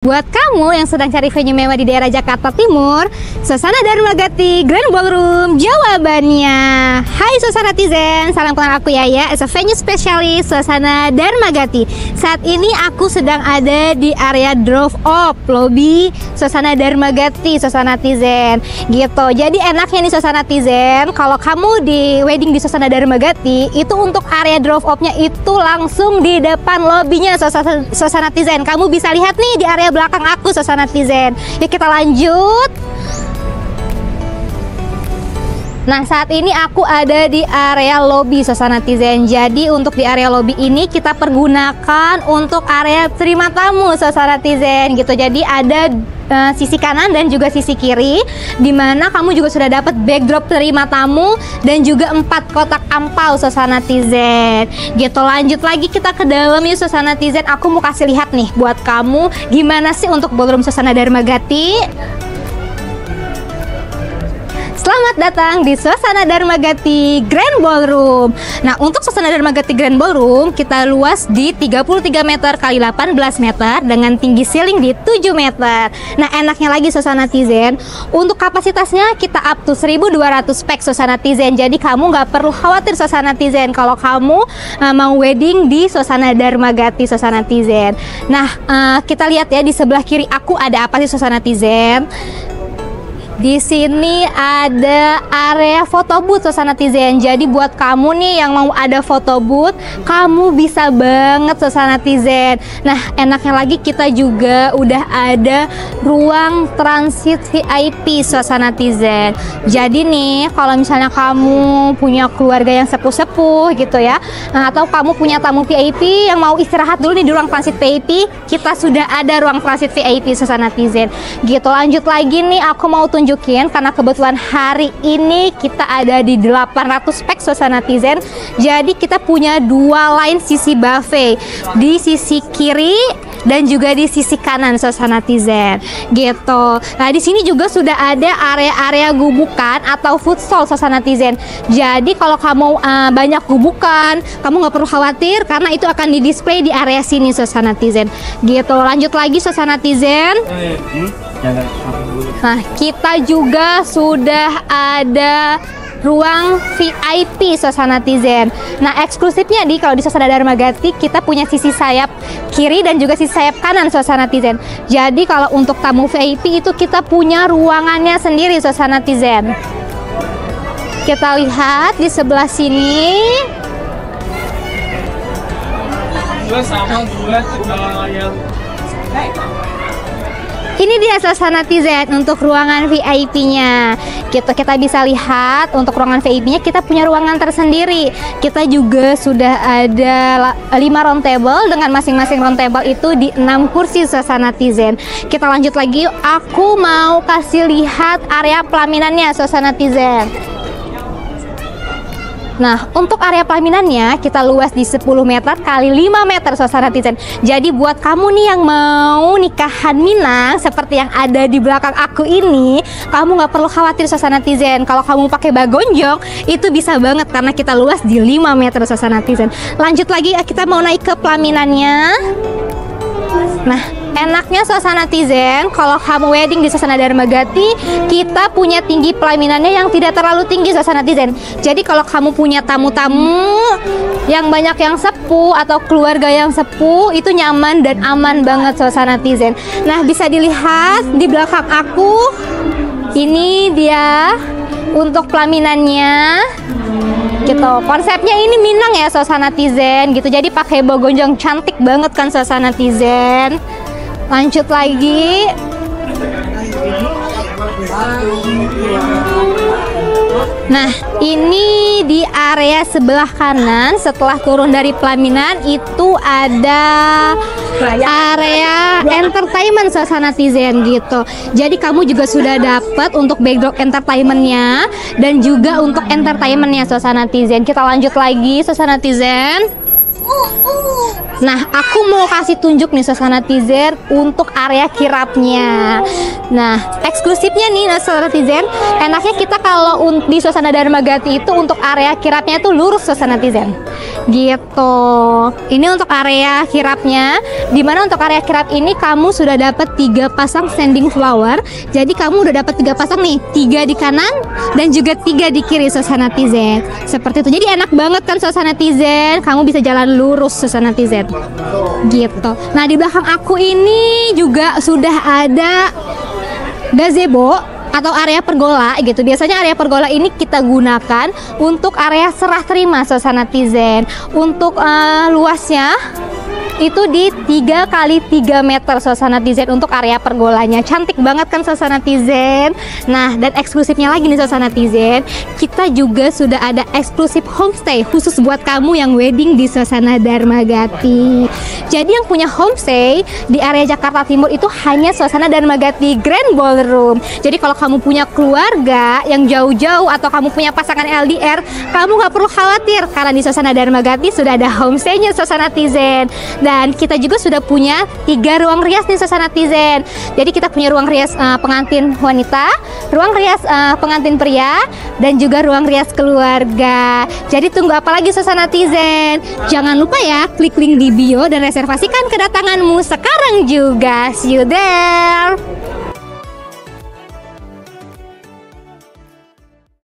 Buat kamu yang sedang cari venue mewah di daerah Jakarta Timur, Suasana Dharmagati Grand Ballroom jawabannya. Hai Suasana Tizen, salam kenal aku Yaya, as a venue specialist Suasana Dharmagati. Saat ini aku sedang ada di area drop off lobby Suasana Dharmagati, Suasana Tizen gitu. Jadi enaknya nih Suasana Tizen, kalau kamu di wedding di Suasana Dharmagati, itu untuk area drop off-nya itu langsung di depan lobbynya Suasana Tizen. Kamu bisa lihat nih di area belakang aku Suasana Tizen. Yuk kita lanjut. Nah, saat ini aku ada di area lobby Suasana Tizen. Jadi untuk di area lobby ini kita pergunakan untuk area terima tamu Suasana Tizen gitu. Jadi ada sisi kanan dan juga sisi kiri, dimana kamu juga sudah dapat backdrop terima tamu dan juga 4 kotak ampau Suasana Tizen gitu. Lanjut lagi kita ke dalam yuk Suasana Tizen. Aku mau kasih lihat nih buat kamu gimana sih untuk ballroom Suasana Dharmagati. Selamat datang di Suasana Dharmagati Grand Ballroom. Nah, untuk Suasana Dharmagati Grand Ballroom kita luas di 33 meter kali 18 meter dengan tinggi ceiling di 7 meter. Nah, enaknya lagi Suasana Tizen, untuk kapasitasnya kita up to 1200 pack Suasana Tizen. Jadi kamu nggak perlu khawatir Suasana Tizen kalau kamu mau wedding di Suasana Dharmagati Suasana Tizen. Nah, kita lihat ya di sebelah kiri aku ada apa sih Suasana Tizen. Di sini ada area foto booth Suasana Tizen. Jadi buat kamu nih yang mau ada foto booth, kamu bisa banget Suasana Tizen. Nah, enaknya lagi kita juga udah ada ruang transit VIP Suasana Tizen. Jadi nih kalau misalnya kamu punya keluarga yang sepuh-sepuh gitu ya, atau kamu punya tamu VIP yang mau istirahat dulu nih di ruang transit VIP, kita sudah ada ruang transit VIP Suasana Tizen gitu. Lanjut lagi nih, aku mau tunjukin karena kebetulan hari ini kita ada di 800 pack Suasana Tizen. Jadi kita punya dua line sisi buffet di sisi kiri dan juga di sisi kanan Suasana Tizen gitu. Nah, di sini juga sudah ada area-area gubukan atau food stall Suasana Tizen. Jadi kalau kamu banyak gubukan, kamu nggak perlu khawatir karena itu akan di-display di area sini Suasana Tizen gitu. Lanjut lagi Suasana Tizen. Nah, kita juga sudah ada ruang VIP Suasana Tizen. Nah, eksklusifnya di kalau di Suasana Dharmagati kita punya sisi sayap kiri dan juga sisi sayap kanan Suasana Tizen. Jadi kalau untuk tamu VIP itu kita punya ruangannya sendiri Suasana Tizen. Kita lihat di sebelah sini. Ini dia Suasana Tizen untuk ruangan VIP-nya. Kita bisa lihat untuk ruangan VIP-nya kita punya ruangan tersendiri. Kita juga sudah ada 5 round table dengan masing-masing round table itu di 6 kursi Suasana Tizen. Kita lanjut lagi yuk. Aku mau kasih lihat area pelaminannya Suasana Tizen. Nah, untuk area pelaminannya kita luas di 10 meter kali 5 meter Suasana Tizen. Jadi buat kamu nih yang mau nikahan Minang seperti yang ada di belakang aku ini, kamu nggak perlu khawatir Suasana Tizen. Kalau kamu pakai bagonjong itu bisa banget karena kita luas di 5 meter Suasana Tizen. Lanjut lagi, kita mau naik ke pelaminannya. Nah, enaknya Suasana Tizen, kalau kamu wedding di Suasana Dharmagati, kita punya tinggi pelaminannya yang tidak terlalu tinggi Suasana Tizen. Jadi kalau kamu punya tamu-tamu yang banyak yang sepuh atau keluarga yang sepuh, itu nyaman dan aman banget Suasana Tizen. Nah, bisa dilihat di belakang aku, ini dia untuk pelaminannya gitu. Konsepnya ini Minang ya Suasana Tizen gitu. Jadi pakai bagonjong cantik banget kan Suasana Tizen. Lanjut lagi. Nah, ini di area sebelah kanan setelah turun dari pelaminan itu ada area entertainment Suasana Tizen gitu. Jadi kamu juga sudah dapat untuk backdrop entertainmentnya dan juga untuk entertainmentnya Suasana Tizen. Kita lanjut lagi Suasana Tizen. Nah, aku mau kasih tunjuk nih suasana netizen untuk area kirapnya. Nah, eksklusifnya nih suasana netizen, enaknya kita kalau di suasana Dharmagati itu untuk area kirapnya itu lurus suasana netizen. Gitu. Ini untuk area kirapnya. Dimana untuk area kirap ini kamu sudah dapat 3 pasang standing flower. Jadi kamu udah dapat 3 pasang nih, 3 di kanan dan juga 3 di kiri suasana netizen. Seperti itu. Jadi enak banget kan suasana netizen. Kamu bisa jalan lurus suasana netizen. Gitu. Nah, di belakang aku ini juga sudah ada gazebo atau area pergola gitu. Biasanya area pergola ini kita gunakan untuk area serah terima suasana netizen. Untuk luasnya itu di 3 kali 3 meter suasana netizen untuk area pergolanya. Cantik banget kan suasana netizen. Nah, dan eksklusifnya lagi nih suasana netizen, kita juga sudah ada eksklusif homestay khusus buat kamu yang wedding di suasana Dharmagati. Jadi yang punya homestay di area Jakarta Timur itu hanya suasana Dharmagati Grand Ballroom. Jadi kalau kamu punya keluarga yang jauh-jauh atau kamu punya pasangan LDR, kamu nggak perlu khawatir karena di suasana Dharmagati sudah ada homestaynya suasana netizen. Dan kita juga sudah punya 3 ruang rias nih suasana netizen. Jadi kita punya ruang rias pengantin wanita, ruang rias pengantin pria, dan juga ruang rias keluarga. Jadi tunggu apa lagi suasana netizen? Jangan lupa ya, klik link di bio dan reservasikan kedatanganmu sekarang juga. See you there.